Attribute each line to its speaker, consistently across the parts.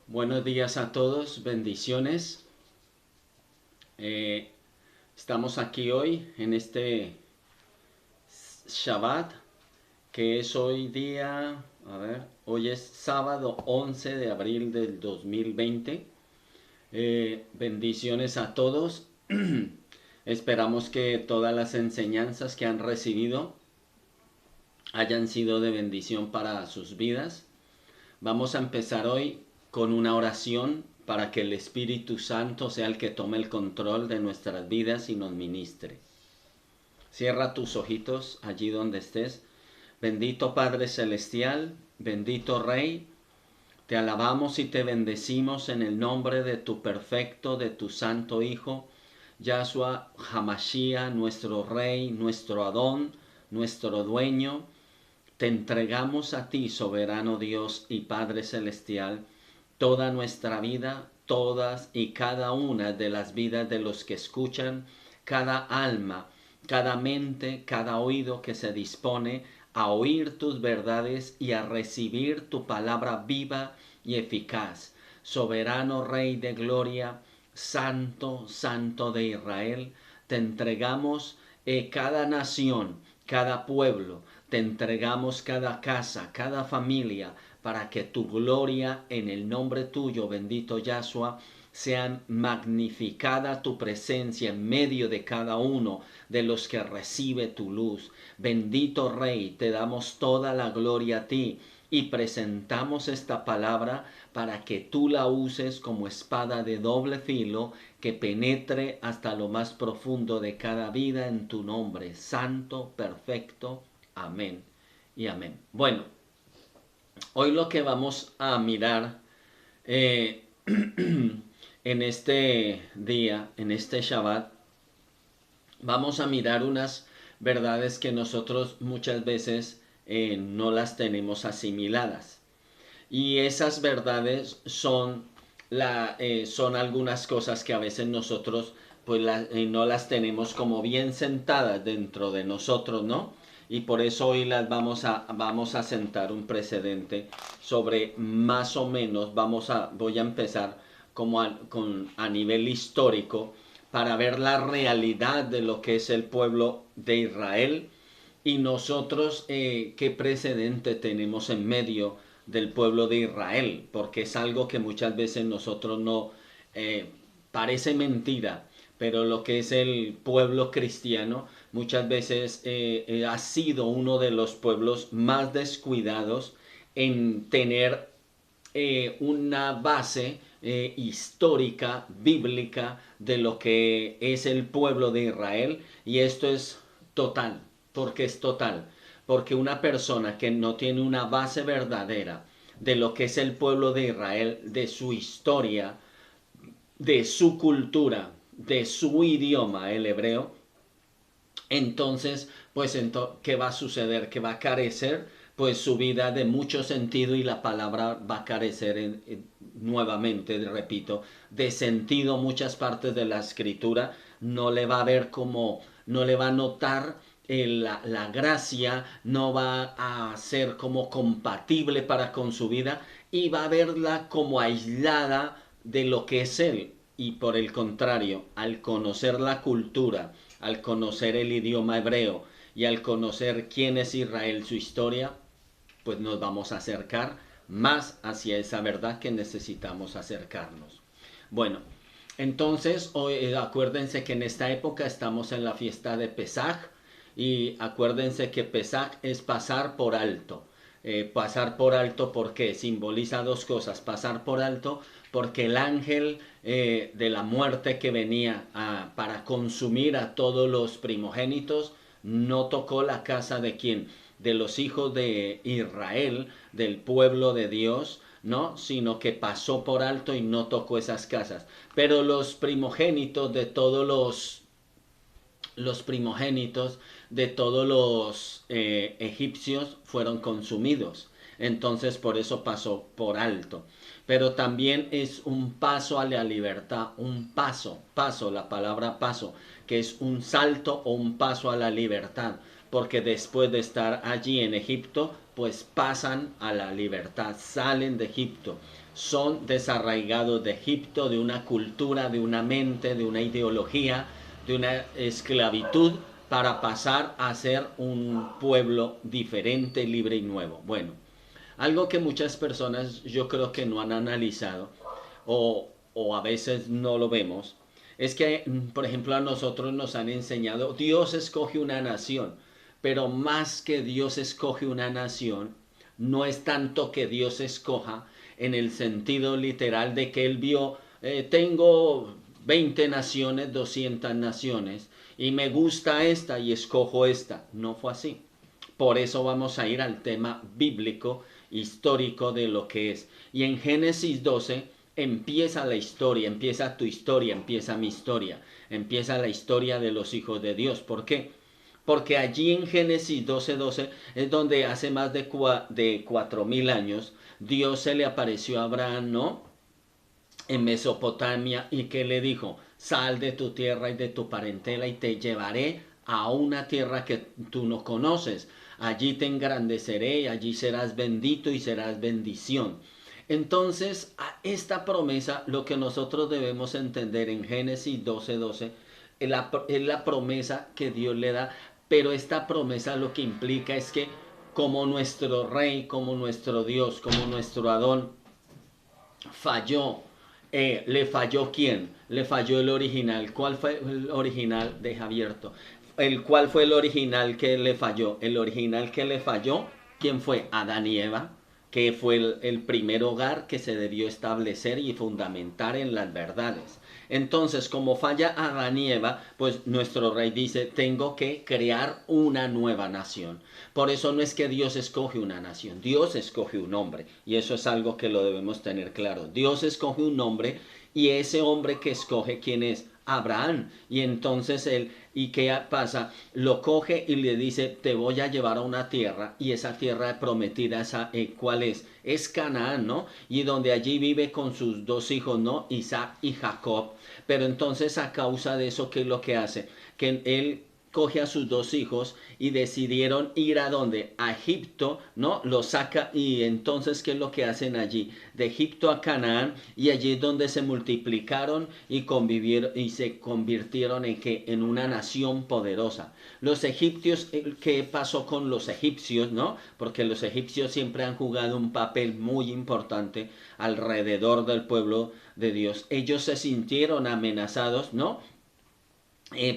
Speaker 1: Buenos días a todos, bendiciones. Estamos aquí hoy en este Shabbat, que es hoy día, hoy es sábado 11 de abril del 2020. Bendiciones a todos. Esperamos que todas las enseñanzas que han recibido hayan sido de bendición para sus vidas. Vamos a empezar hoy con una oración para que el Espíritu Santo sea el que tome el control de nuestras vidas y nos ministre. Cierra tus ojitos allí donde estés. Bendito Padre Celestial, bendito Rey, te alabamos y te bendecimos en el nombre de tu perfecto, de tu santo Hijo, Yahshua Hamashiach, nuestro Rey, nuestro Adón, nuestro Dueño. Te entregamos a ti, soberano Dios y Padre Celestial, toda nuestra vida, todas y cada una de las vidas de los que escuchan, cada alma, cada mente, cada oído que se dispone a oír tus verdades y a recibir tu palabra viva y eficaz. Soberano Rey de Gloria, Santo, Santo de Israel, te entregamos cada nación, cada pueblo, te entregamos cada casa, cada familia, para que tu gloria en el nombre tuyo, bendito Yahshua, sea magnificada tu presencia en medio de cada uno de los que recibe tu luz. Bendito Rey, te damos toda la gloria a ti y presentamos esta palabra para que tú la uses como espada de doble filo que penetre hasta lo más profundo de cada vida en tu nombre, santo, perfecto. Amén y amén. Bueno, hoy lo que vamos a mirar eh, en este día, en este Shabbat, vamos a mirar unas verdades que nosotros muchas veces no las tenemos asimiladas. Y esas verdades son algunas cosas que a veces nosotros pues no las tenemos como bien sentadas dentro de nosotros, ¿no? Y por eso hoy las vamos a sentar un precedente sobre más o menos, voy a empezar como a nivel histórico para ver la realidad de lo que es el pueblo de Israel y nosotros qué precedente tenemos en medio del pueblo de Israel, porque es algo que muchas veces nosotros no parece mentira, pero lo que es el pueblo cristiano muchas veces ha sido uno de los pueblos más descuidados en tener una base histórica, bíblica, de lo que es el pueblo de Israel, y esto es total, porque es total, porque una persona que no tiene una base verdadera de lo que es el pueblo de Israel, de su historia, de su cultura, de su idioma, el hebreo, entonces, pues, ¿qué va a suceder? Que va a carecer, pues, su vida de mucho sentido y la palabra va a carecer nuevamente, repito, de sentido. Muchas partes de la escritura no le va a ver como, no le va a notar la gracia, no va a ser como compatible para con su vida y va a verla como aislada de lo que es él. Y por el contrario, al conocer la cultura, al conocer el idioma hebreo y al conocer quién es Israel, su historia, pues nos vamos a acercar más hacia esa verdad que necesitamos acercarnos. Bueno, entonces hoy, acuérdense que en esta época estamos en la fiesta de Pesaj y acuérdense que Pesaj es pasar por alto. Pasar por alto porque simboliza dos cosas. Pasar por alto porque el ángel de la muerte que venía para consumir a todos los primogénitos no tocó la casa de quién, de los hijos de Israel, del pueblo de Dios, ¿no? Sino que pasó por alto y no tocó esas casas. Pero los primogénitos de todos los primogénitos de todos los egipcios fueron consumidos. Entonces por eso pasó por alto. Pero también es un paso a la libertad, un paso, la palabra paso, que es un salto o un paso a la libertad. porque después de estar allí en Egipto, pues pasan a la libertad, salen de Egipto, son desarraigados de Egipto, de una cultura, de una mente, de una ideología, de una esclavitud, para pasar a ser un pueblo diferente, libre y nuevo. Bueno, algo que muchas personas yo creo que no han analizado o a veces no lo vemos, es que, por ejemplo, a nosotros nos han enseñado, Dios escoge una nación, pero más que Dios escoge una nación, no es tanto que Dios escoja en el sentido literal de que Él vio, tengo 20 naciones, 200 naciones, y me gusta esta y escojo esta. No fue así. Por eso vamos a ir al tema bíblico, histórico de lo que es. Y en Génesis 12 empieza la historia, empieza tu historia, empieza mi historia, empieza la historia de los hijos de Dios. ¿Por qué? Porque allí en Génesis 12:12 es donde hace más de 4000 años Dios se le apareció a Abraham, ¿no? En Mesopotamia, y que le dijo, sal de tu tierra y de tu parentela y te llevaré a una tierra que tú no conoces. Allí te engrandeceré, allí serás bendito y serás bendición. Entonces, a esta promesa, lo que nosotros debemos entender en Génesis 12:12, es la promesa que Dios le da, pero esta promesa lo que implica es que como nuestro rey, como nuestro Dios, como nuestro Adón, falló. ¿Le falló quién? Le falló el original. ¿Cuál fue el original? Deja abierto. ¿Cuál fue el original que le falló? El original que le falló, ¿quién fue? Adán y Eva, que fue el primer hogar que se debió establecer y fundamentar en las verdades. Entonces, como falla Adán y Eva, pues nuestro rey dice, tengo que crear una nueva nación. Por eso no es que Dios escoge una nación, Dios escoge un hombre. Y eso es algo que lo debemos tener claro. Dios escoge un hombre, y ese hombre que escoge, ¿quién es? Abraham. Y entonces él, ¿y qué pasa? Lo coge y le dice, te voy a llevar a una tierra, y esa tierra prometida, ¿cuál es? Es Canaán, ¿no? Y donde allí vive con sus dos hijos, ¿no? Isaac y Jacob. Pero entonces, a causa de eso, ¿qué es lo que hace? Que él coge a sus dos hijos y decidieron ir a donde, a Egipto, ¿no? Los saca, y entonces ¿qué es lo que hacen allí? De Egipto a Canaán, y allí es donde se multiplicaron y convivieron y se convirtieron en que en una nación poderosa. Los egipcios, ¿qué pasó con los egipcios, no? Porque los egipcios siempre han jugado un papel muy importante alrededor del pueblo de Dios. Ellos se sintieron amenazados, ¿no?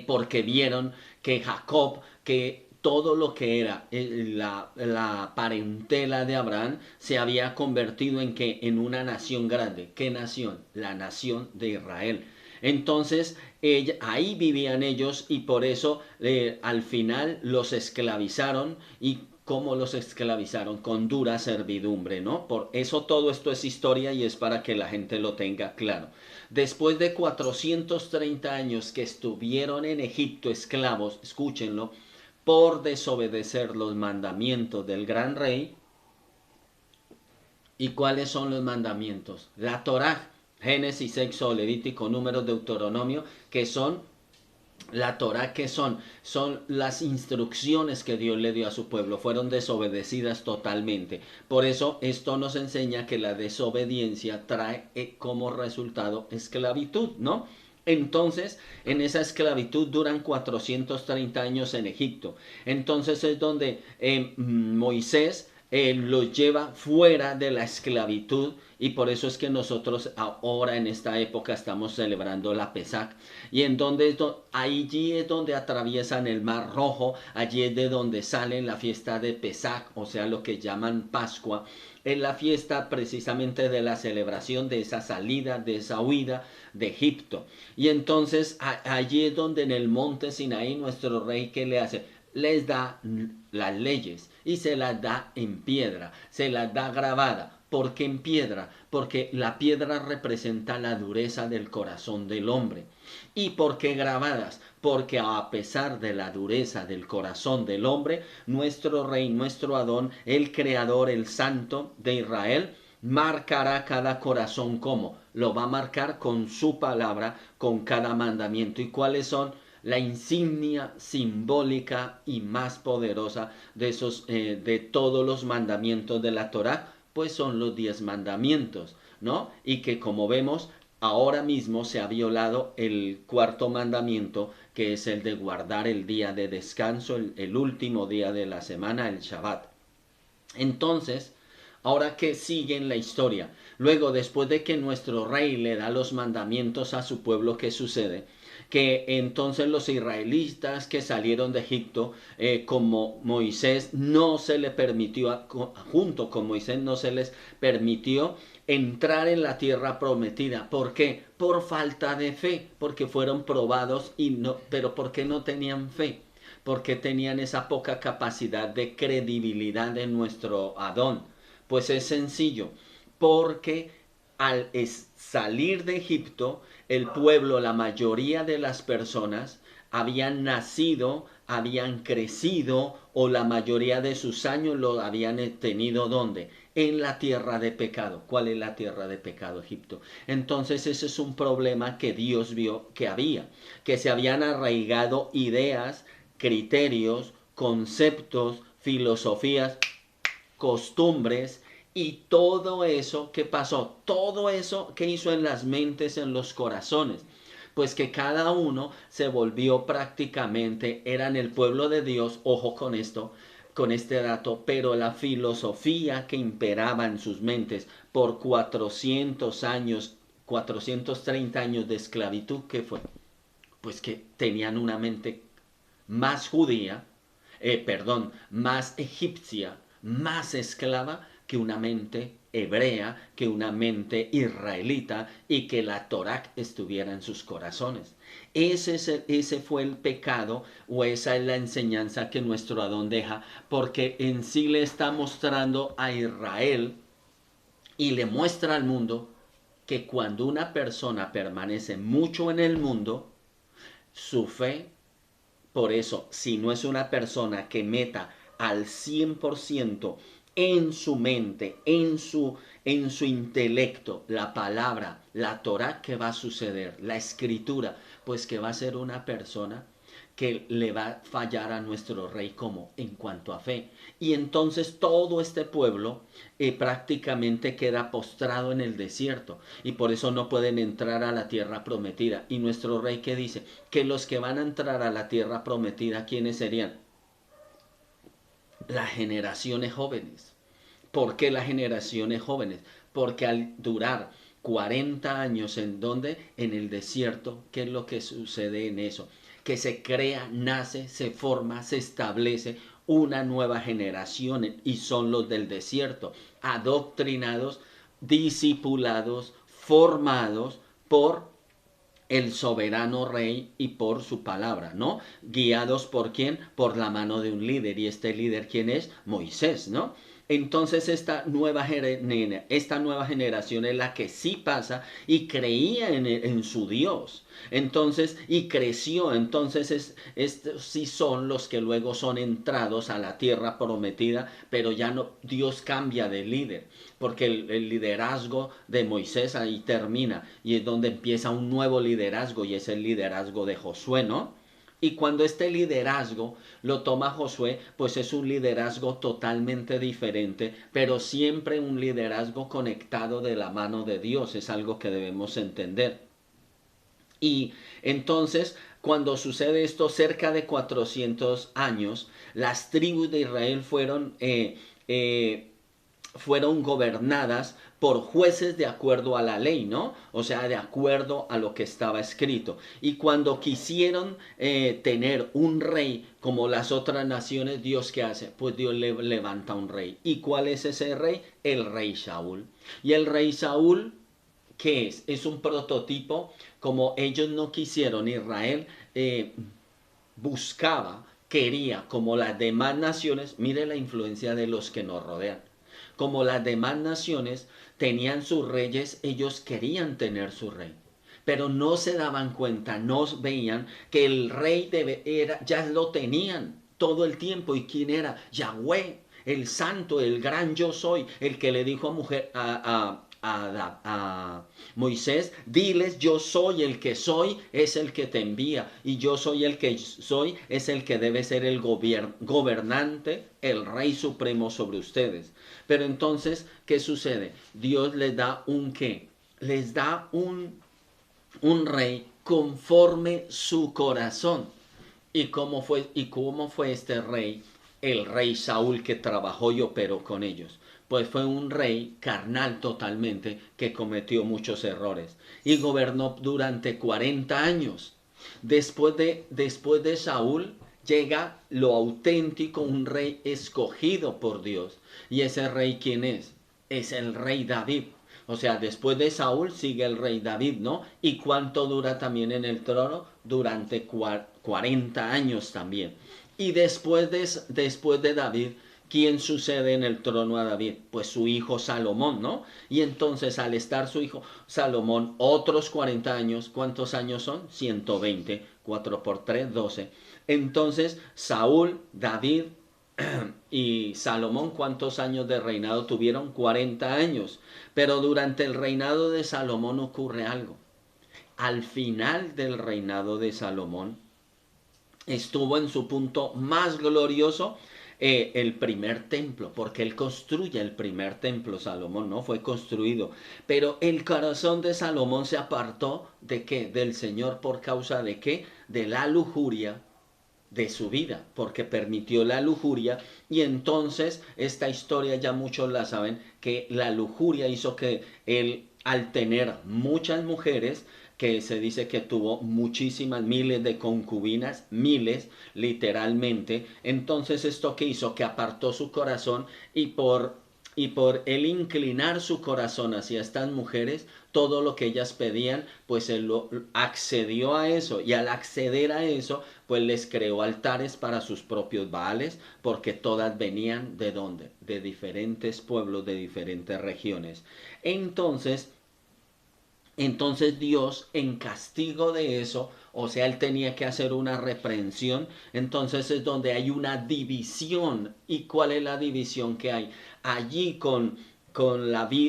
Speaker 1: Porque vieron que Jacob, que todo lo que era la parentela de Abraham, se había convertido en que en una nación grande. ¿Qué nación? La nación de Israel. Entonces ahí vivían ellos, y por eso al final los esclavizaron. ¿Y cómo los esclavizaron? Con dura servidumbre, ¿no? Por eso todo esto es historia, y es para que la gente lo tenga claro. Después de 430 años que estuvieron en Egipto esclavos, escúchenlo, por desobedecer los mandamientos del gran rey. ¿Y cuáles son los mandamientos? La Torá, Génesis, Éxodo, Levítico, Números, Deuteronomio, que son la Torá, que son las instrucciones que Dios le dio a su pueblo, fueron desobedecidas totalmente. Por eso esto nos enseña que la desobediencia trae como resultado esclavitud, ¿no? Entonces, en esa esclavitud duran 430 años en Egipto. Entonces es donde Moisés los lleva fuera de la esclavitud, y por eso es que nosotros ahora en esta época estamos celebrando la Pesach, y en donde allí es donde atraviesan el Mar Rojo, allí es de donde salen la fiesta de Pesach, o sea, lo que llaman Pascua. Es la fiesta precisamente de la celebración de esa salida, de esa huida de Egipto. Y entonces allí es donde en el monte Sinaí nuestro rey, ¿qué le hace? Les da las leyes, y se las da en piedra, se las da grabada. ¿Por qué en piedra? Porque la piedra representa la dureza del corazón del hombre. ¿Y por qué grabadas? Porque a pesar de la dureza del corazón del hombre, nuestro rey, nuestro Adón, el creador, el santo de Israel, marcará cada corazón. ¿Cómo? Lo va a marcar con su palabra, con cada mandamiento. ¿Y cuáles son la insignia simbólica y más poderosa de todos los mandamientos de la Torá, pues son los 10 mandamientos, ¿no? Y que como vemos, ahora mismo se ha violado el cuarto mandamiento, que es el de guardar el día de descanso, el último día de la semana, el Shabbat. Entonces, ahora que sigue en la historia, luego después de que nuestro rey le da los mandamientos a su pueblo, ¿qué sucede? Que entonces los israelitas que salieron de Egipto, como Moisés no se le permitió, junto con Moisés no se les permitió entrar en la tierra prometida. ¿Por qué? Por falta de fe, porque fueron probados y no, pero ¿por qué no tenían fe? Porque tenían esa poca capacidad de credibilidad de nuestro Adón. Pues es sencillo, porque al salir de Egipto, el pueblo, la mayoría de las personas, habían nacido, habían crecido, o la mayoría de sus años lo habían tenido ¿dónde? En la tierra de pecado. ¿Cuál es la tierra de pecado? Egipto. Entonces ese es un problema que Dios vio que había, que se habían arraigado ideas, criterios, conceptos, filosofías, costumbres y todo eso que pasó, todo eso que hizo en las mentes, en los corazones. Pues que cada uno se volvió prácticamente, eran el pueblo de Dios, ojo con esto, con este dato, pero la filosofía que imperaba en sus mentes por 400 años, 430 años de esclavitud, ¿qué fue? Pues que tenían una mente más judía, más egipcia, más esclava que una mente hebrea, que una mente israelita y que la Torá estuviera en sus corazones. Ese fue el pecado o esa es la enseñanza que nuestro Adón deja, porque en sí le está mostrando a Israel y le muestra al mundo que cuando una persona permanece mucho en el mundo, su fe, por eso, si no es una persona que meta al 100% en su mente, en su intelecto, la palabra, la Torah, ¿qué va a suceder? La escritura, pues que va a ser una persona que le va a fallar a nuestro rey como en cuanto a fe. Y entonces todo este pueblo prácticamente queda postrado en el desierto y por eso no pueden entrar a la tierra prometida. Y nuestro rey que dice que los que van a entrar a la tierra prometida, ¿quiénes serían? Las generaciones jóvenes. ¿Por qué las generaciones jóvenes? Porque al durar 40 años en donde, en el desierto, ¿qué es lo que sucede en eso? Que se crea, nace, se forma, se establece una nueva generación y son los del desierto, adoctrinados, discipulados, formados por el soberano rey y por su palabra, ¿no? Guiados por quién? Por la mano de un líder. ¿Y este líder quién es? Moisés, ¿no? Entonces esta nueva generación es la que sí pasa y creía en su Dios. Entonces, y creció. Entonces, estos sí son los que luego son entrados a la tierra prometida, pero ya no, Dios cambia de líder, porque el liderazgo de Moisés ahí termina y es donde empieza un nuevo liderazgo y es el liderazgo de Josué, ¿no? Y cuando este liderazgo lo toma Josué, pues es un liderazgo totalmente diferente, pero siempre un liderazgo conectado de la mano de Dios, es algo que debemos entender. Y entonces, cuando sucede esto, cerca de 400 años, las tribus de Israel fueron gobernadas por jueces de acuerdo a la ley, ¿no? O sea, de acuerdo a lo que estaba escrito. Y cuando quisieron tener un rey como las otras naciones, ¿Dios qué hace? Pues Dios le levanta un rey. ¿Y cuál es ese rey? El rey Saúl. Y el rey Saúl, ¿qué es? Es un prototipo, como ellos no quisieron, Israel buscaba, quería, como las demás naciones, mire la influencia de los que nos rodean. Como las demás naciones tenían sus reyes, ellos querían tener su rey. Pero no se daban cuenta, no veían que el rey ya lo tenían todo el tiempo. ¿Y quién era? Yahweh, el santo, el gran yo soy, el que le dijo a Moisés, diles, yo soy el que soy, es el que te envía, y yo soy el que soy, es el que debe ser el gobernante, el rey supremo sobre ustedes. Pero entonces, ¿qué sucede? Dios les da un qué, les da un rey conforme su corazón. ¿Y cómo fue este rey? El rey Saúl, que trabajó y operó con ellos. Pues fue un rey carnal totalmente, que cometió muchos errores y gobernó durante 40 años. Después de Saúl llega lo auténtico, un rey escogido por Dios. ¿Y ese rey quién es? Es el rey David. O sea, después de Saúl sigue el rey David, ¿no? ¿Y cuánto dura también en el trono? Durante 40 años también. Y después de David, ¿quién sucede en el trono a David? Pues su hijo Salomón, ¿no? Y entonces, al estar su hijo Salomón otros 40 años, ¿cuántos años son? 120, 4 por 3, 12. Entonces, Saúl, David y Salomón, ¿cuántos años de reinado tuvieron? 40 años. Pero durante el reinado de Salomón ocurre algo. Al final del reinado de Salomón estuvo en su punto más glorioso, el primer templo, porque él construye el primer templo. Salomón no fue construido, pero el corazón de Salomón se apartó de qué, del Señor, por causa de qué, de la lujuria de su vida, porque permitió la lujuria. Y entonces esta historia ya muchos la saben, que la lujuria hizo que él, al tener muchas mujeres, que se dice que tuvo muchísimas, miles de concubinas, miles literalmente, entonces esto que hizo, que apartó su corazón, y por él inclinar su corazón hacia estas mujeres, todo lo que ellas pedían, pues él accedió a eso. Y al acceder a eso, pues les creó altares para sus propios baales, porque todas venían ¿de dónde? De diferentes pueblos, de diferentes regiones. Entonces Dios, en castigo de eso, o sea, él tenía que hacer una reprensión. Entonces es donde hay una división. ¿Y cuál es la división que hay? Allí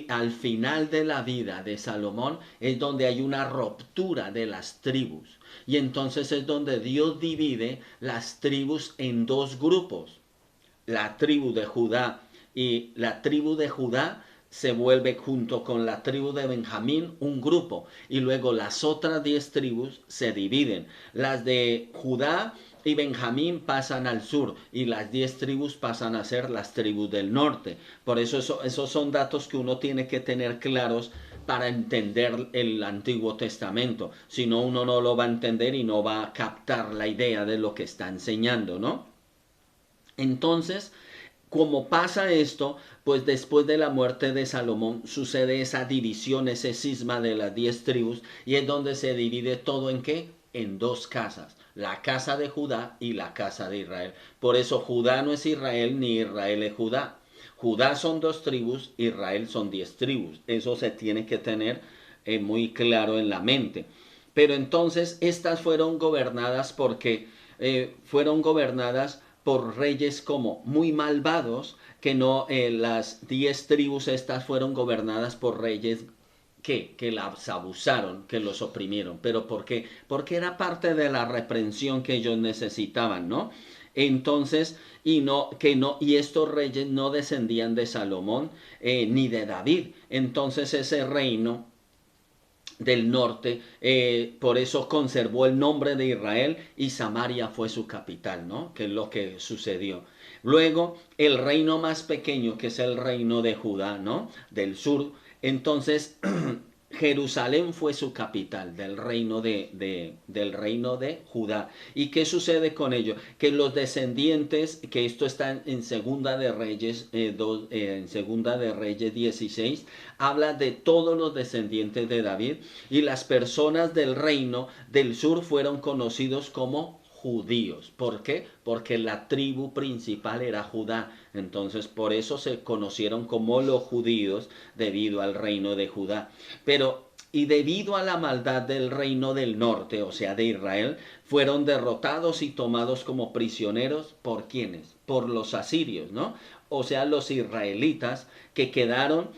Speaker 1: al final de la vida de Salomón es donde hay una ruptura de las tribus. Y entonces es donde Dios divide las tribus en dos grupos. La tribu de Judá, y la tribu de Judá se vuelve, junto con la tribu de Benjamín, un grupo, y luego las otras 10 tribus se dividen. Las de Judá y Benjamín pasan al sur, y las 10 tribus pasan a ser las tribus del norte. Por eso esos son datos que uno tiene que tener claros para entender el Antiguo Testamento. Si no, uno no lo va a entender y no va a captar la idea de lo que está enseñando, ¿no? Entonces, como pasa esto, pues después de la muerte de Salomón sucede esa división, ese cisma de las 10 tribus, y es donde se divide todo en qué, en dos casas, la casa de Judá y la casa de Israel. Por eso Judá no es Israel, ni Israel es Judá. Judá son 2 tribus, Israel son 10 tribus. Eso se tiene que tener muy claro en la mente. Pero entonces estas fueron gobernadas porque fueron gobernadas por reyes como muy malvados, que no, las 10 tribus estas fueron gobernadas por reyes que las abusaron, que los oprimieron. ¿Pero por qué? Porque era parte de la reprensión que ellos necesitaban, ¿no? Entonces, y estos reyes no descendían de Salomón ni de David. Entonces ese reino del norte, por eso conservó el nombre de Israel, y Samaria fue su capital, ¿no? Que es lo que sucedió. Luego, el reino más pequeño, que es el reino de Judá, ¿no? Del sur. Entonces, Jerusalén fue su capital del reino de Judá. ¿Y qué sucede con ello? Que los descendientes, que esto está en Segunda de Reyes, en Segunda de Reyes 16, habla de todos los descendientes de David, y las personas del reino del sur fueron conocidos como judíos. ¿Por qué? Porque la tribu principal era Judá. Entonces por eso se conocieron como los judíos, debido al reino de Judá. Y debido a la maldad del reino del norte, o sea de Israel, fueron derrotados y tomados como prisioneros. ¿Por quiénes? Por los asirios, ¿no? O sea, los israelitas, que quedaron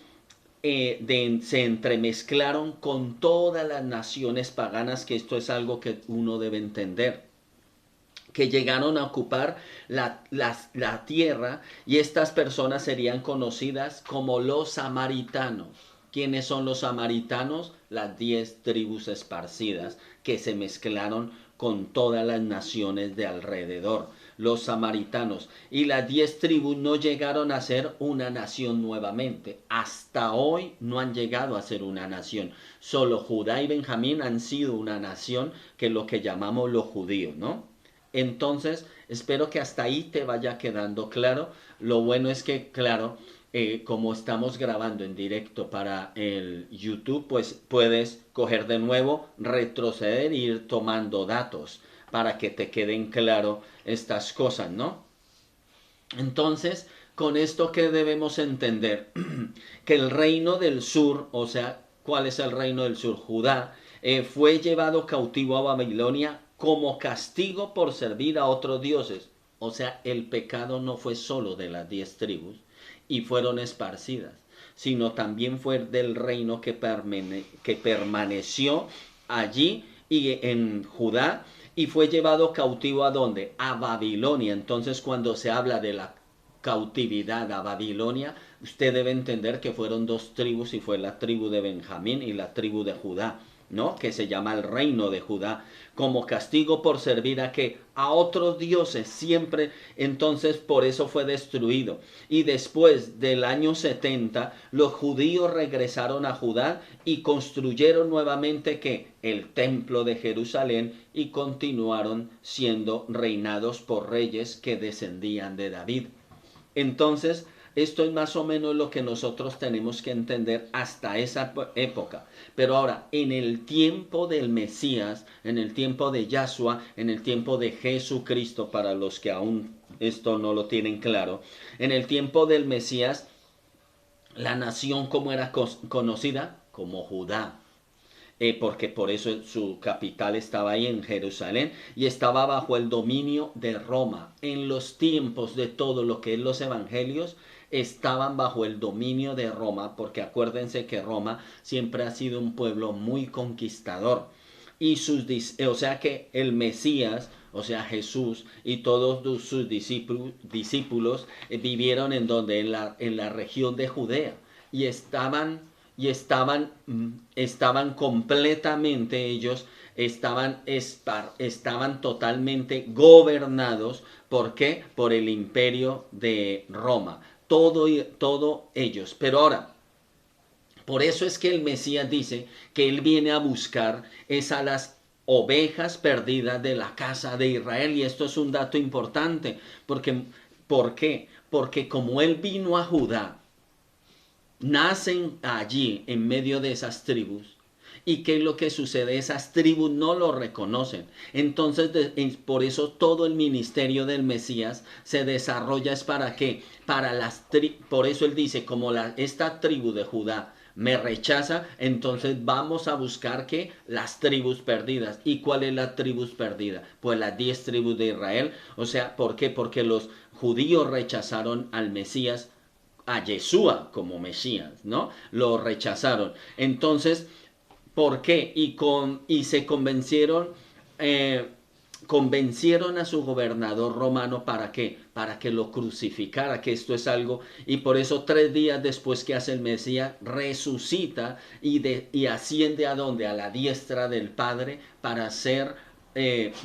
Speaker 1: se entremezclaron con todas las naciones paganas, que esto es algo que uno debe entender, que llegaron a ocupar la tierra, y estas personas serían conocidas como los samaritanos. ¿Quiénes son los samaritanos? Las 10 tribus esparcidas que se mezclaron con todas las naciones de alrededor. Los samaritanos. Y las 10 tribus no llegaron a ser una nación nuevamente. Hasta hoy no han llegado a ser una nación. Solo Judá y Benjamín han sido una nación, que es lo que llamamos los judíos, ¿no? Entonces, espero que hasta ahí te vaya quedando claro. Lo bueno es que, claro, como estamos grabando en directo para el YouTube, pues puedes coger de nuevo, retroceder e ir tomando datos para que te queden claro estas cosas, ¿no? Entonces, con esto que debemos entender, que el reino del sur, o sea, ¿cuál es el reino del sur? Judá, fue llevado cautivo a Babilonia como castigo por servir a otros dioses. O sea, el pecado no fue solo de las 10 tribus y fueron esparcidas, sino también fue del reino que permaneció allí y en Judá, y fue llevado cautivo ¿a dónde? A Babilonia. Entonces, cuando se habla de la cautividad a Babilonia, usted debe entender que fueron 2 tribus, y fue la tribu de Benjamín y la tribu de Judá, ¿no? Que se llama el reino de Judá, como castigo por servir a qué, a otros dioses, siempre. Entonces por eso fue destruido. Y después del año 70, los judíos regresaron a Judá y construyeron nuevamente que el templo de Jerusalén, y continuaron siendo reinados por reyes que descendían de David. Entonces, esto es más o menos lo que nosotros tenemos que entender hasta esa época. Pero ahora, en el tiempo del Mesías, en el tiempo de Yahshua, en el tiempo de Jesucristo, para los que aún esto no lo tienen claro, en el tiempo del Mesías, la nación como era conocida, como Judá. Porque por eso su capital estaba ahí en Jerusalén, y estaba bajo el dominio de Roma. En los tiempos de todo lo que es los evangelios, estaban bajo el dominio de Roma, porque acuérdense que Roma siempre ha sido un pueblo muy conquistador. Y o sea que el Mesías, o sea Jesús, y todos sus discípulos vivieron en donde, en la región de Judea, y estaban completamente, ellos estaban totalmente gobernados. ¿Por qué? Por el imperio de Roma. Todo ellos. Pero ahora, por eso es que el Mesías dice que él viene a buscar a las ovejas perdidas de la casa de Israel. Y esto es un dato importante. ¿Por qué? Porque como él vino a Judá, nacen allí en medio de esas tribus. ¿Y qué es lo que sucede? Esas tribus no lo reconocen. Entonces, por eso todo el ministerio del Mesías se desarrolla. ¿Es para qué? Por eso él dice, como esta tribu de Judá me rechaza, entonces vamos a buscar que las tribus perdidas. ¿Y cuál es la tribus perdida? Pues las 10 tribus de Israel. O sea, ¿por qué? Porque los judíos rechazaron al Mesías, a Yeshua como Mesías, ¿no? Lo rechazaron. Entonces, ¿por qué? Y se convencieron a su gobernador romano. ¿Para qué? Para que lo crucificara, que esto es algo. Y por eso 3 días después que hace el Mesías, resucita y asciende ¿a dónde? A la diestra del Padre, para ser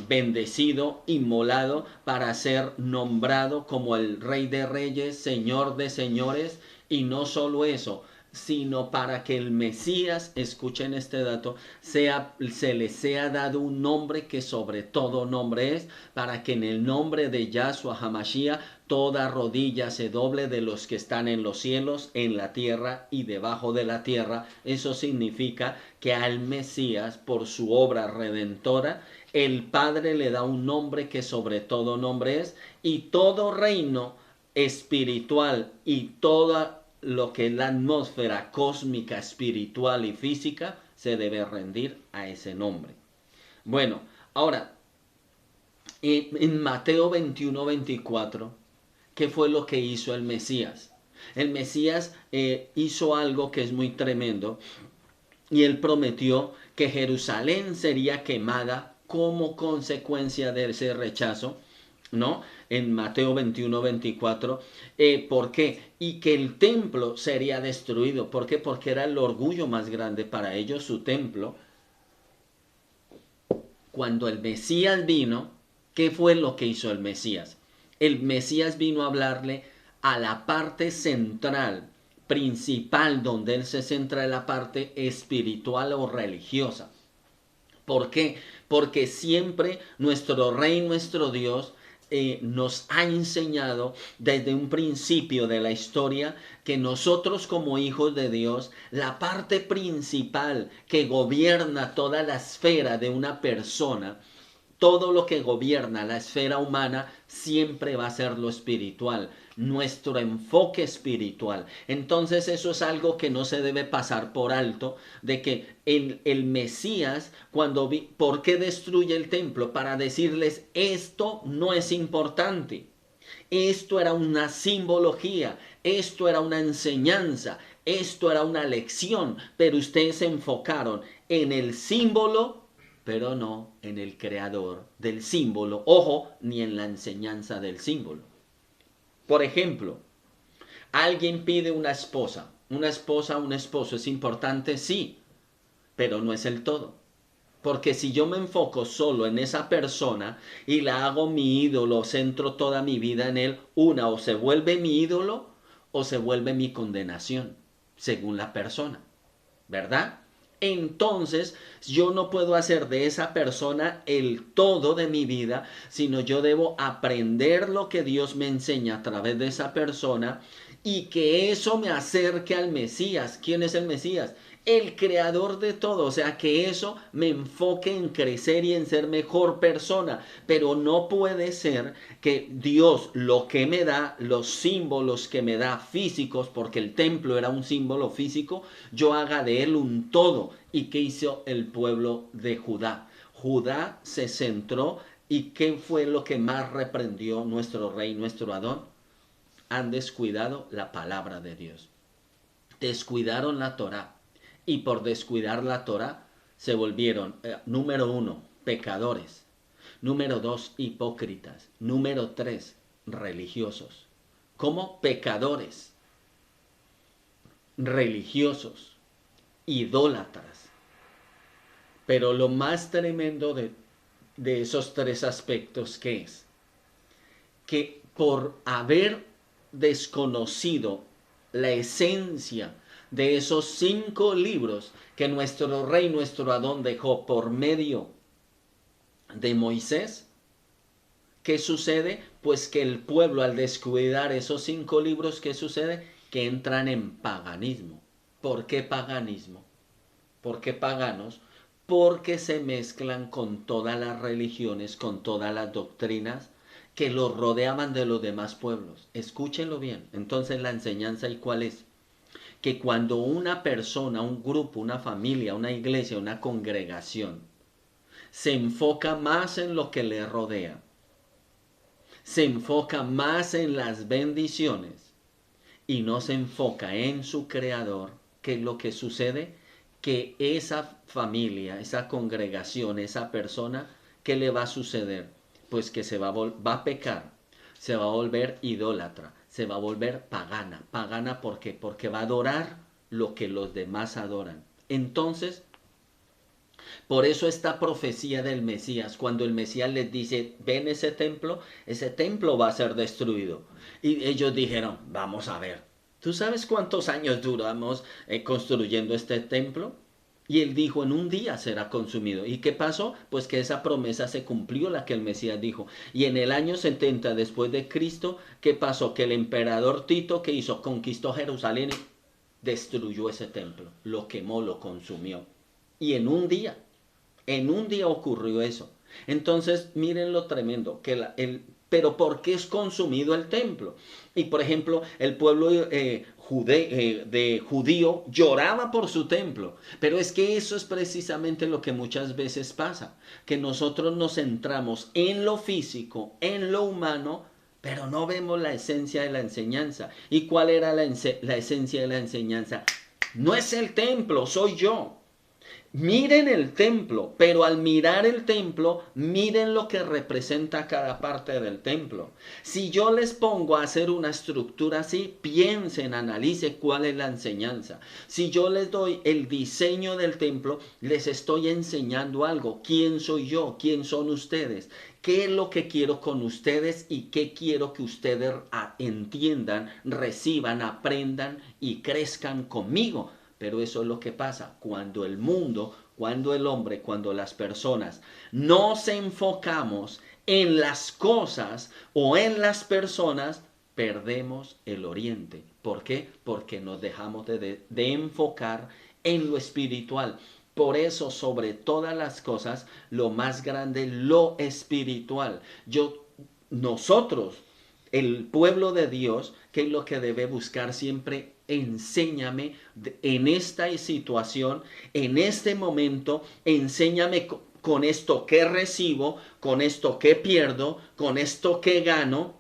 Speaker 1: bendecido, inmolado, para ser nombrado como el Rey de Reyes, Señor de Señores. Y no solo eso, sino para que el Mesías, escuchen este dato, se le sea dado un nombre que sobre todo nombre es, para que en el nombre de Yahshua HaMashiach toda rodilla se doble, de los que están en los cielos, en la tierra y debajo de la tierra. Eso significa que al Mesías, por su obra redentora, el Padre le da un nombre que sobre todo nombre es, y todo reino espiritual y toda lo que es la atmósfera cósmica, espiritual y física se debe rendir a ese nombre. Bueno, ahora, en Mateo 21-24, ¿qué fue lo que hizo el Mesías? El Mesías hizo algo que es muy tremendo y él prometió que Jerusalén sería quemada como consecuencia de ese rechazo, ¿no? En Mateo 21-24. ¿Por qué? Y que el templo sería destruido. ¿Por qué? Porque era el orgullo más grande para ellos, su templo. Cuando el Mesías vino, ¿qué fue lo que hizo el Mesías? El Mesías vino a hablarle a la parte central, principal, donde él se centra en la parte espiritual o religiosa. ¿Por qué? Porque siempre nuestro Rey, nuestro Dios, nos ha enseñado desde un principio de la historia que nosotros como hijos de Dios, la parte principal que gobierna toda la esfera de una persona, todo lo que gobierna la esfera humana siempre va a ser lo espiritual, nuestro enfoque espiritual. Entonces eso es algo que no se debe pasar por alto, de que el Mesías, ¿por qué destruye el templo? Para decirles, esto no es importante. Esto era una simbología, esto era una enseñanza, esto era una lección, pero ustedes se enfocaron en el símbolo, pero no en el creador del símbolo, ojo, ni en la enseñanza del símbolo. Por ejemplo, alguien pide una esposa, un esposo, ¿es importante? Sí, pero no es el todo. Porque si yo me enfoco solo en esa persona y la hago mi ídolo, centro toda mi vida en él, una o se vuelve mi ídolo o se vuelve mi condenación, según la persona, ¿verdad? Entonces yo no puedo hacer de esa persona el todo de mi vida, sino yo debo aprender lo que Dios me enseña a través de esa persona y que eso me acerque al Mesías. ¿Quién es el Mesías? El creador de todo, o sea, que eso me enfoque en crecer y en ser mejor persona, pero no puede ser que Dios lo que me da, los símbolos que me da físicos, porque el templo era un símbolo físico, yo haga de él un todo. ¿Y qué hizo el pueblo de Judá? Judá se centró y ¿qué fue lo que más reprendió nuestro rey, nuestro Adón? Han descuidado la palabra de Dios. Descuidaron la Torá. Y por descuidar la Torá se volvieron, número 1, pecadores. Número 2, hipócritas. Número 3, religiosos. Como pecadores, religiosos, idólatras. Pero lo más tremendo de esos tres aspectos, ¿qué es? Que por haber desconocido la esencia de esos 5 libros que nuestro rey, nuestro Adón dejó por medio de Moisés, ¿qué sucede? Pues que el pueblo al descuidar esos 5 libros, ¿qué sucede? Que entran en paganismo. ¿Por qué paganismo? ¿Por qué paganos? Porque se mezclan con todas las religiones, con todas las doctrinas que los rodeaban de los demás pueblos. Escúchenlo bien. Entonces la enseñanza, ¿y cuál es? Que cuando una persona, un grupo, una familia, una iglesia, una congregación se enfoca más en lo que le rodea, se enfoca más en las bendiciones y no se enfoca en su creador, ¿qué es lo que sucede? Que esa familia, esa congregación, esa persona, ¿qué le va a suceder? Pues que va a pecar, se va a volver idólatra, se va a volver pagana. Pagana, ¿por qué? Porque va a adorar lo que los demás adoran. Entonces, por eso esta profecía del Mesías, cuando el Mesías les dice, ven ese templo va a ser destruido. Y ellos dijeron, vamos a ver, ¿tú sabes cuántos años duramos construyendo este templo? Y él dijo, en un día será consumido. ¿Y qué pasó? Pues que esa promesa se cumplió, la que el Mesías dijo. Y en el año 70 después de Cristo, ¿qué pasó? Que el emperador Tito, ¿qué hizo? Conquistó Jerusalén y destruyó ese templo. Lo quemó, lo consumió. Y en un día ocurrió eso. Entonces, miren lo tremendo, pero ¿por qué es consumido el templo? Y por ejemplo, el pueblo de judío lloraba por su templo. Pero es que eso es precisamente lo que muchas veces pasa, que nosotros nos centramos en lo físico, en lo humano, pero no vemos la esencia de la enseñanza. ¿Y cuál era la esencia de la enseñanza? No es el templo, soy yo. Miren el templo, pero al mirar el templo, miren lo que representa cada parte del templo. Si yo les pongo a hacer una estructura así, piensen, analicen cuál es la enseñanza. Si yo les doy el diseño del templo, les estoy enseñando algo. ¿Quién soy yo? ¿Quién son ustedes? ¿Qué es lo que quiero con ustedes y qué quiero que ustedes entiendan, reciban, aprendan y crezcan conmigo? Pero eso es lo que pasa cuando el mundo, cuando el hombre, cuando las personas nos enfocamos en las cosas o en las personas, perdemos el oriente. ¿Por qué? Porque nos dejamos de enfocar en lo espiritual. Por eso, sobre todas las cosas, lo más grande, lo espiritual. Nosotros, el pueblo de Dios, ¿qué es lo que debe buscar siempre? Enséñame en esta situación, en este momento, enséñame con esto que recibo, con esto que pierdo, con esto que gano,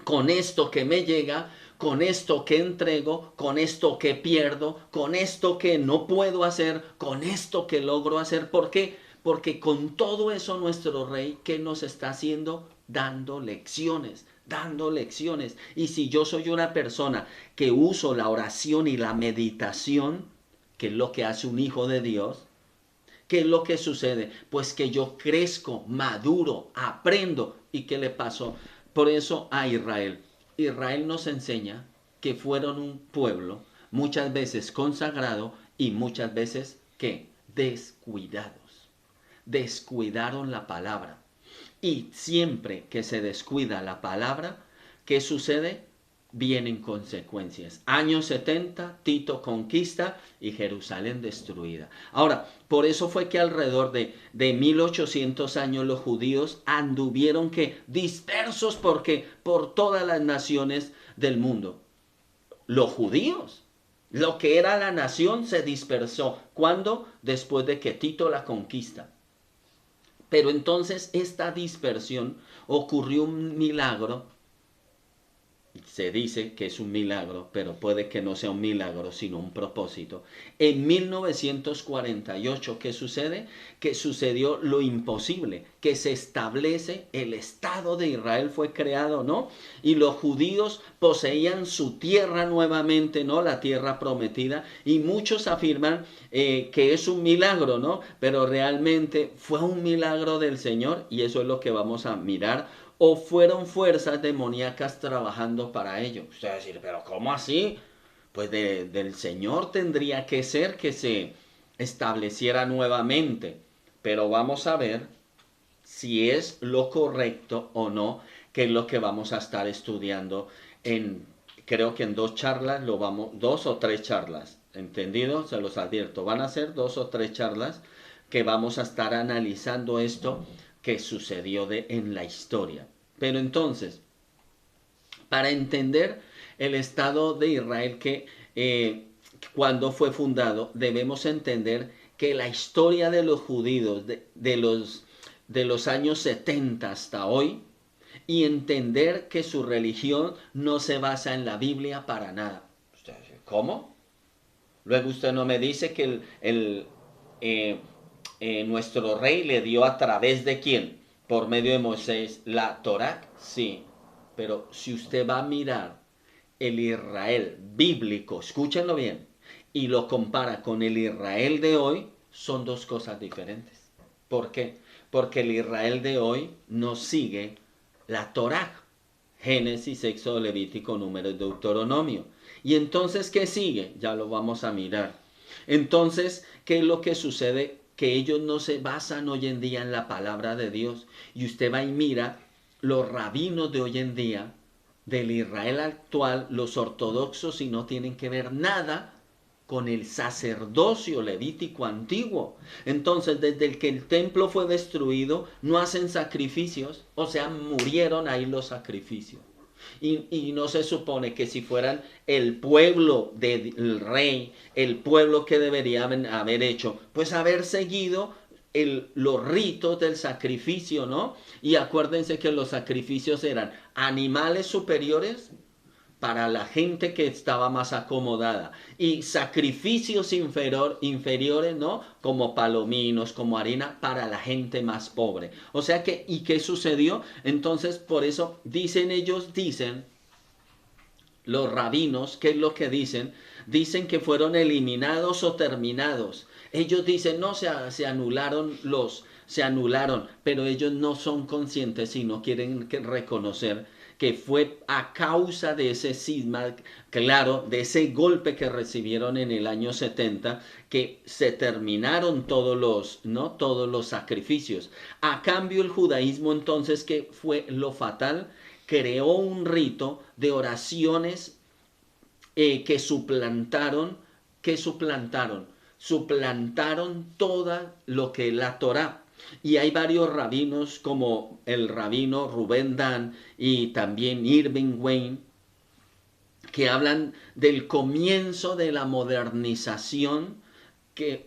Speaker 1: con esto que me llega, con esto que entrego, con esto que pierdo, con esto que no puedo hacer, con esto que logro hacer. ¿Por qué? Porque con todo eso nuestro Rey, ¿qué nos está haciendo? Dando lecciones, dando lecciones. Y si yo soy una persona que uso la oración y la meditación, que es lo que hace un hijo de Dios, ¿qué es lo que sucede? Pues que yo crezco, maduro, aprendo. ¿Y qué le pasó? Por eso a Israel. Israel nos enseña que fueron un pueblo muchas veces consagrado y muchas veces que descuidados. Descuidaron la palabra. Y siempre que se descuida la palabra, ¿qué sucede? Vienen consecuencias. Años 70, Tito conquista y Jerusalén destruida. Ahora, por eso fue que alrededor de 1800 años los judíos anduvieron que dispersos por todas las naciones del mundo. Los judíos, lo que era la nación se dispersó. ¿Cuándo? Después de que Tito la conquista. Pero entonces esta dispersión ocurrió un milagro. Se dice que es un milagro, pero puede que no sea un milagro, sino un propósito. En 1948, ¿qué sucede? Que sucedió lo imposible, que se establece el Estado de Israel, fue creado, ¿no? Y los judíos poseían su tierra nuevamente, ¿no? La tierra prometida, y muchos afirman que es un milagro, ¿no? Pero realmente fue un milagro del Señor, y eso es lo que vamos a mirar. ¿O fueron fuerzas demoníacas trabajando para ello? Usted va a decir, ¿pero cómo así? Pues del Señor tendría que ser que se estableciera nuevamente. Pero vamos a ver si es lo correcto o no, que es lo que vamos a estar estudiando creo que en 2 charlas, 2 o 3 charlas. ¿Entendido? Se los advierto. Van a ser 2 o 3 charlas que vamos a estar analizando esto que sucedió en la historia. Pero entonces, para entender el Estado de Israel cuando fue fundado, debemos entender que la historia de los judíos de los años 70 hasta hoy, y entender que su religión no se basa en la Biblia para nada. ¿Cómo? Luego usted no me dice que nuestro rey le dio a través de quién, por medio de Moisés, la Torá, sí, pero si usted va a mirar el Israel bíblico, escúchenlo bien, y lo compara con el Israel de hoy, son dos cosas diferentes. ¿Por qué? Porque el Israel de hoy no sigue la Torá, Génesis, Éxodo, Levítico, Números, Deuteronomio. Y entonces, ¿qué sigue? Ya lo vamos a mirar. Entonces, ¿qué es lo que sucede? Que ellos no se basan hoy en día en la palabra de Dios. Y usted va y mira los rabinos de hoy en día, del Israel actual, los ortodoxos, y no tienen que ver nada con el sacerdocio levítico antiguo. Entonces, desde que el templo fue destruido, no hacen sacrificios, o sea, murieron ahí los sacrificios. Y no se supone que si fueran el pueblo del rey, el pueblo que deberían haber hecho, pues haber seguido los ritos del sacrificio, ¿no? Y acuérdense que los sacrificios eran animales superiores para la gente que estaba más acomodada y sacrificios inferiores, ¿no? Como palominos, como harina, para la gente más pobre. O sea que, ¿y qué sucedió? Entonces, por eso dicen, los rabinos, ¿qué es lo que dicen? Dicen que fueron eliminados o terminados. Ellos dicen, no, se anularon se anularon, pero ellos no son conscientes y no quieren reconocer que fue a causa de ese cisma, claro, de ese golpe que recibieron en el año 70, que se terminaron ¿no? Todos los sacrificios. A cambio, el judaísmo entonces, ¿qué fue lo fatal? Creó un rito de oraciones suplantaron toda lo que es la Torá. Y hay varios rabinos como el rabino Rubén Dan y también Irving Wayne que hablan del comienzo de la modernización que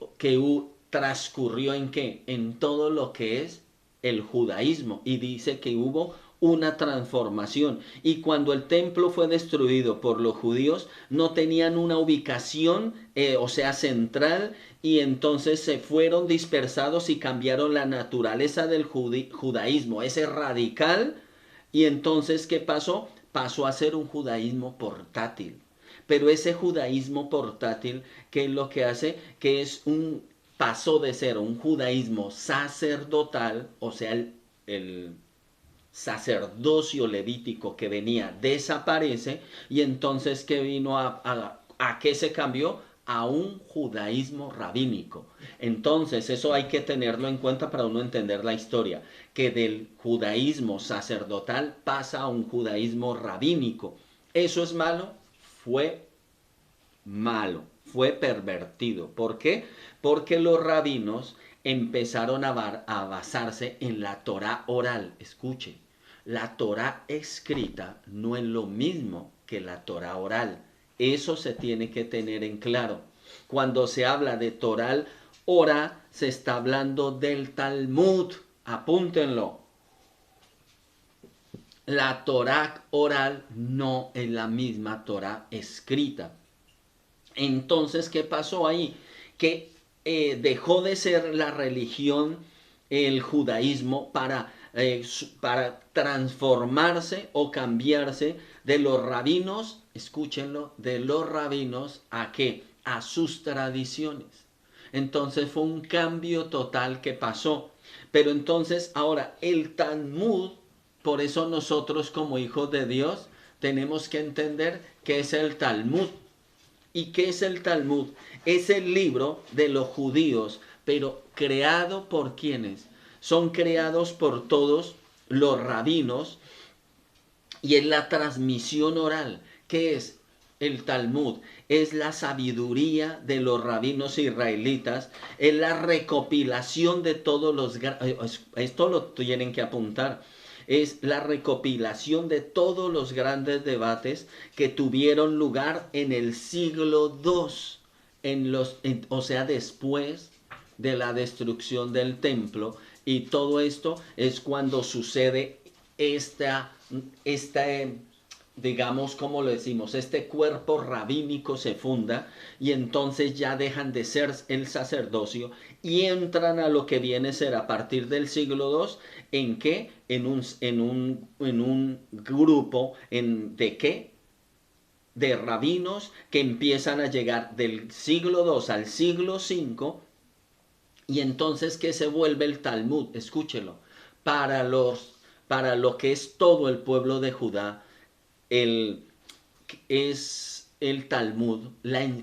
Speaker 1: transcurrió en qué? En todo lo que es el judaísmo. Y dice que hubo una transformación. Y cuando el templo fue destruido por los judíos, no tenían una ubicación, o sea, central, y entonces se fueron dispersados y cambiaron la naturaleza del judaísmo, ese radical. Y entonces, ¿qué pasó? Pasó a ser un judaísmo portátil. Pero ese judaísmo portátil, ¿qué es lo que hace? Que pasó de ser un judaísmo sacerdotal, o sea, el sacerdocio levítico que venía desaparece, y entonces ¿qué vino a qué se cambió? A un judaísmo rabínico. Entonces eso hay que tenerlo en cuenta para uno entender la historia, que del judaísmo sacerdotal pasa a un judaísmo rabínico. ¿Eso es malo? Fue malo, fue pervertido. ¿Por qué? Porque los rabinos empezaron a basarse en la Torá oral. Escuche, la Torá escrita no es lo mismo que la Torá oral. Eso se tiene que tener en claro. Cuando se habla de Torá oral, se está hablando del Talmud. Apúntenlo. La Torá oral no es la misma Torá escrita. Entonces, ¿qué pasó ahí? Que dejó de ser la religión, el judaísmo, para transformarse o cambiarse de los rabinos, escúchenlo, de los rabinos a qué? A sus tradiciones. Entonces fue un cambio total que pasó. Pero entonces ahora el Talmud, por eso nosotros como hijos de Dios tenemos que entender qué es el Talmud. ¿Y qué es el Talmud? Es el libro de los judíos, pero creado por quienes? Son creados por todos los rabinos y es la transmisión oral. ¿Qué es el Talmud? Es la sabiduría de los rabinos israelitas, es la recopilación de todos los... Esto lo tienen que apuntar. Es la recopilación de todos los grandes debates que tuvieron lugar en el siglo II, o sea, después de la destrucción del templo. Y todo esto es cuando sucede esta digamos, como lo decimos, este cuerpo rabínico se funda y entonces ya dejan de ser el sacerdocio y entran a lo que viene a ser a partir del siglo II, ¿en qué? En un grupo, ¿de qué? De rabinos que empiezan a llegar del siglo II al siglo V y entonces ¿qué se vuelve el Talmud? Escúchelo, para lo que es todo el pueblo de Judá, es el Talmud,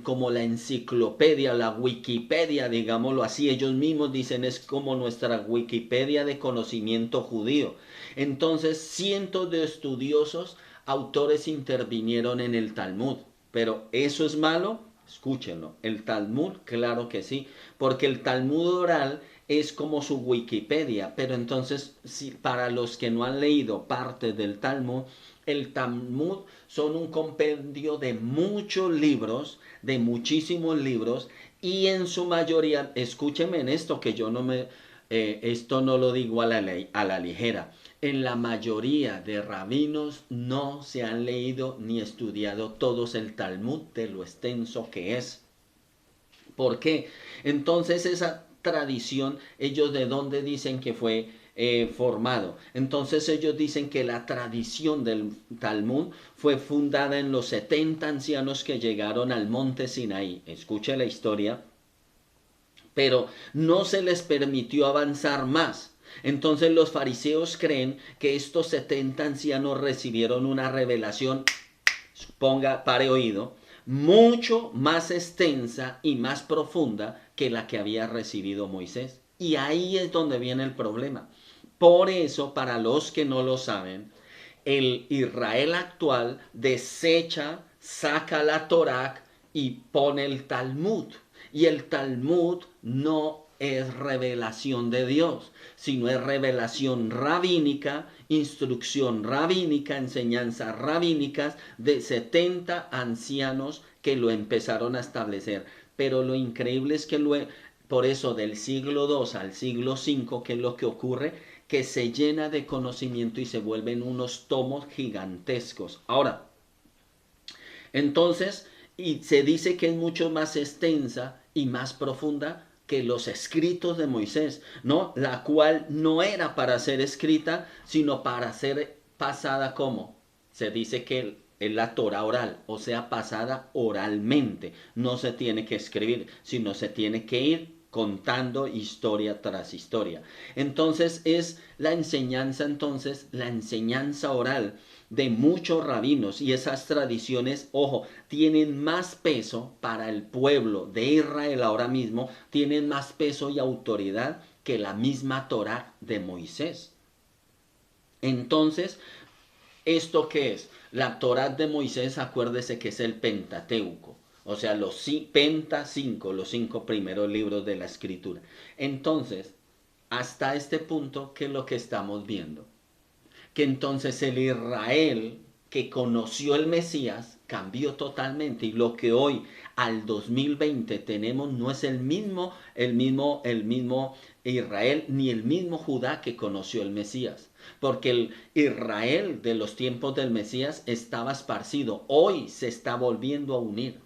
Speaker 1: como la enciclopedia, la Wikipedia, digámoslo así. Ellos mismos dicen es como nuestra Wikipedia de conocimiento judío. Entonces, cientos de estudiosos, autores intervinieron en el Talmud. Pero ¿eso es malo? Escúchenlo. El Talmud, claro que sí. Porque el Talmud oral es como su Wikipedia. Pero entonces, si, para los que no han leído parte del Talmud, el Talmud son un compendio de muchos libros, de muchísimos libros, y en su mayoría, escúchenme en esto que yo no me esto no lo digo a la ligera. En la mayoría de rabinos no se han leído ni estudiado todos el Talmud de lo extenso que es. ¿Por qué? Entonces esa tradición, ellos de dónde dicen que fue formado. Entonces ellos dicen que la tradición del Talmud fue fundada en los 70 ancianos que llegaron al monte Sinaí. Escuche la historia. Pero no se les permitió avanzar más. Entonces los fariseos creen que estos 70 ancianos recibieron una revelación, pare oído, mucho más extensa y más profunda que la que había recibido Moisés. Y ahí es donde viene el problema. Por eso, para los que no lo saben, el Israel actual desecha, saca la Torá y pone el Talmud. Y el Talmud no es revelación de Dios, sino es revelación rabínica, instrucción rabínica, enseñanzas rabínicas de 70 ancianos que lo empezaron a establecer. Pero lo increíble es que por eso del siglo II al siglo V, ¿qué es lo que ocurre? Que se llena de conocimiento y se vuelven unos tomos gigantescos. Ahora, entonces, y se dice que es mucho más extensa y más profunda que los escritos de Moisés, ¿no? La cual no era para ser escrita, sino para ser pasada como. Se dice que es la Torah oral, o sea, pasada oralmente. No se tiene que escribir, sino se tiene que ir contando historia tras historia. Entonces es la enseñanza oral de muchos rabinos, y esas tradiciones, ojo, tienen más peso para el pueblo de Israel ahora mismo, tienen más peso y autoridad que la misma Torá de Moisés. Entonces, ¿esto qué es? La Torá de Moisés, acuérdese que es el Pentateuco. O sea, los Penta 5, los 5 primeros libros de la Escritura. Entonces, hasta este punto, ¿qué es lo que estamos viendo? Que entonces el Israel que conoció el Mesías cambió totalmente, y lo que hoy al 2020 tenemos no es el mismo Israel ni el mismo Judá que conoció el Mesías, porque el Israel de los tiempos del Mesías estaba esparcido, hoy se está volviendo a unir,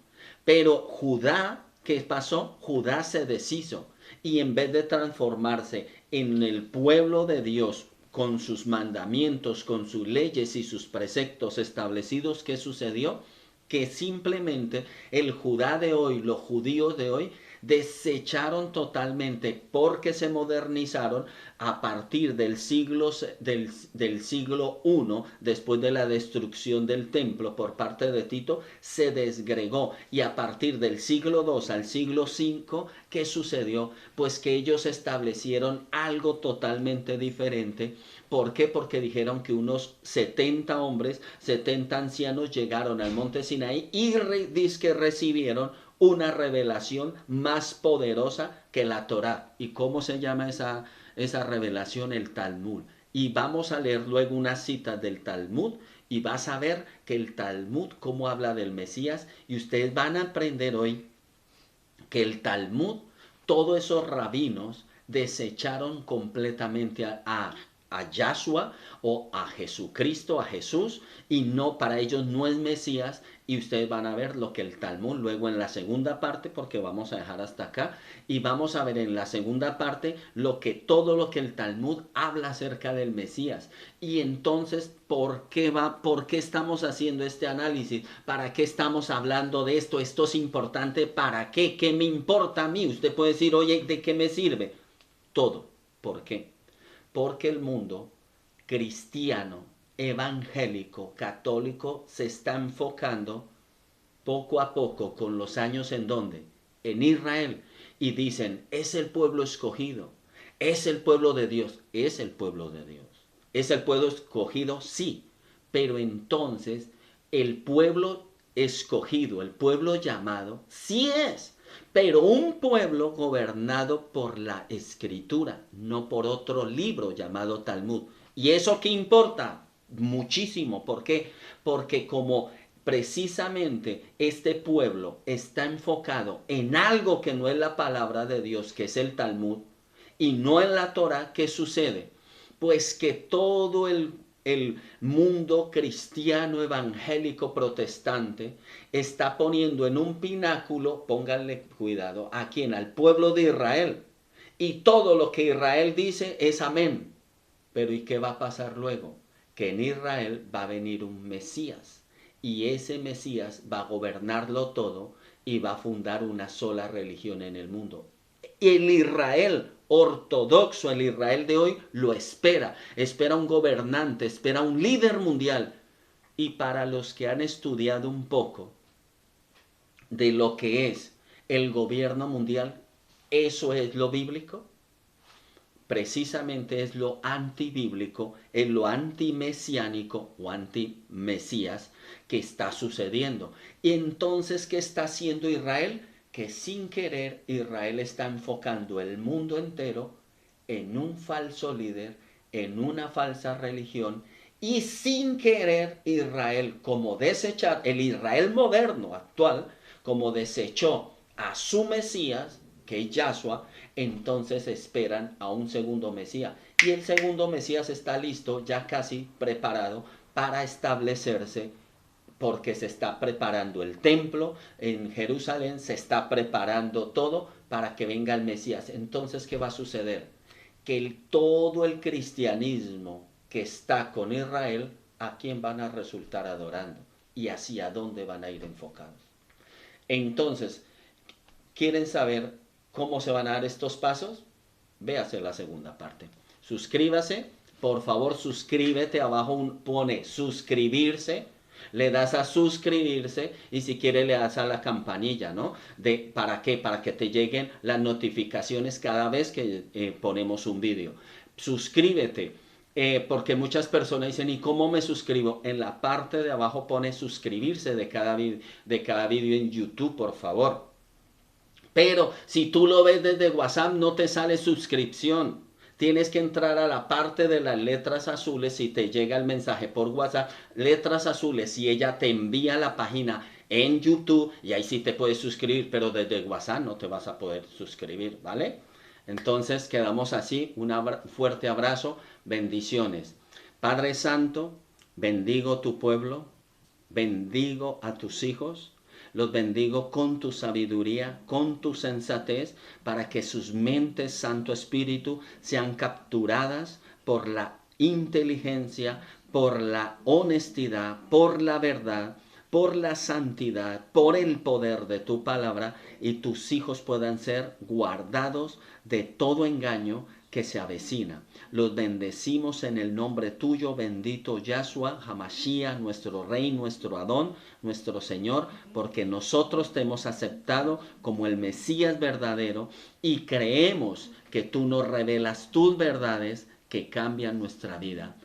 Speaker 1: pero Judá, ¿qué pasó? Judá se deshizo, y en vez de transformarse en el pueblo de Dios con sus mandamientos, con sus leyes y sus preceptos establecidos, ¿qué sucedió? Que simplemente el Judá de hoy, los judíos de hoy, desecharon totalmente, porque se modernizaron a partir del siglo I, después de la destrucción del templo por parte de Tito, se desgregó, y a partir del siglo II al siglo V, ¿qué sucedió? Pues que ellos establecieron algo totalmente diferente. ¿Por qué? Porque dijeron que unos 70 hombres, 70 ancianos llegaron al monte Sinaí y que recibieron una revelación más poderosa que la Torá. ¿Y cómo se llama esa revelación? El Talmud. Y vamos a leer luego una cita del Talmud, y vas a ver que el Talmud cómo habla del Mesías, y ustedes van a aprender hoy que el Talmud, todos esos rabinos desecharon completamente a Yahshua o a Jesucristo, a Jesús, y no, para ellos no es Mesías. Y ustedes van a ver lo que el Talmud luego en la segunda parte, porque vamos a dejar hasta acá, y vamos a ver en la segunda parte todo lo que el Talmud habla acerca del Mesías. Y entonces, ¿por qué estamos haciendo este análisis? ¿Para qué estamos hablando de esto? Esto es importante. ¿Para qué? ¿Qué me importa a mí? Usted puede decir, oye, ¿de qué me sirve? Todo. ¿Por qué? Porque el mundo cristiano, evangélico, católico se está enfocando poco a poco con los años, ¿en dónde? En Israel. Y dicen, es el pueblo escogido, es el pueblo de Dios, es el pueblo de Dios. ¿Es el pueblo escogido? Sí. Pero entonces el pueblo escogido, el pueblo llamado, sí es, pero un pueblo gobernado por la Escritura, no por otro libro llamado Talmud. ¿Y eso qué importa? Muchísimo. ¿Por qué? Porque como precisamente este pueblo está enfocado en algo que no es la palabra de Dios, que es el Talmud, y no en la Torá, ¿qué sucede? Pues que todo el mundo cristiano, evangélico, protestante, está poniendo en un pináculo, pónganle cuidado, ¿a quién? Al pueblo de Israel. Y todo lo que Israel dice es amén. Pero ¿y qué va a pasar luego? Que en Israel va a venir un Mesías. Y ese Mesías va a gobernarlo todo y va a fundar una sola religión en el mundo. El Israel ortodoxo, el Israel de hoy, lo espera. Espera un gobernante, espera un líder mundial. Y para los que han estudiado un poco de lo que es el gobierno mundial, ¿eso es lo bíblico? Precisamente es lo antibíblico, es lo antimesiánico o antimesías que está sucediendo. Y entonces, ¿qué está haciendo Israel? Que sin querer Israel está enfocando el mundo entero en un falso líder, en una falsa religión, y sin querer Israel, como desechar, el Israel moderno, actual, como desechó a su Mesías, que es Yahshua, entonces esperan a un segundo Mesías. Y el segundo Mesías está listo, ya casi preparado para establecerse, porque se está preparando el templo en Jerusalén, se está preparando todo para que venga el Mesías. Entonces, ¿qué va a suceder? Que todo el cristianismo que está con Israel, ¿a quién van a resultar adorando? Y hacia dónde van a ir enfocados. Entonces, ¿quieren saber cómo se van a dar estos pasos? Véase la segunda parte. Suscríbase, por favor suscríbete, abajo pone suscribirse, le das a suscribirse y si quiere le das a la campanilla, ¿no? ¿Para qué? Para que te lleguen las notificaciones cada vez que ponemos un vídeo. Suscríbete, porque muchas personas dicen, ¿y cómo me suscribo? En la parte de abajo pone suscribirse de cada vídeo en YouTube, por favor. Pero si tú lo ves desde WhatsApp no te sale suscripción. Tienes que entrar a la parte de las letras azules si te llega el mensaje por WhatsApp, letras azules, y ella te envía la página en YouTube y ahí sí te puedes suscribir, pero desde WhatsApp no te vas a poder suscribir, ¿vale? Entonces quedamos así, un fuerte abrazo, bendiciones. Padre Santo, bendigo tu pueblo, bendigo a tus hijos, los bendigo con tu sabiduría, con tu sensatez, para que sus mentes, Santo Espíritu, sean capturadas por la inteligencia, por la honestidad, por la verdad, por la santidad, por el poder de tu palabra, y tus hijos puedan ser guardados de todo engaño que se avecina. Los bendecimos en el nombre tuyo, bendito Yahshua, Hamashiach, nuestro Rey, nuestro Adón, nuestro Señor, porque nosotros te hemos aceptado como el Mesías verdadero y creemos que tú nos revelas tus verdades que cambian nuestra vida.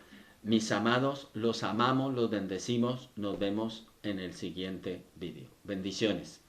Speaker 1: Mis amados, los amamos, los bendecimos, nos vemos en el siguiente vídeo. Bendiciones.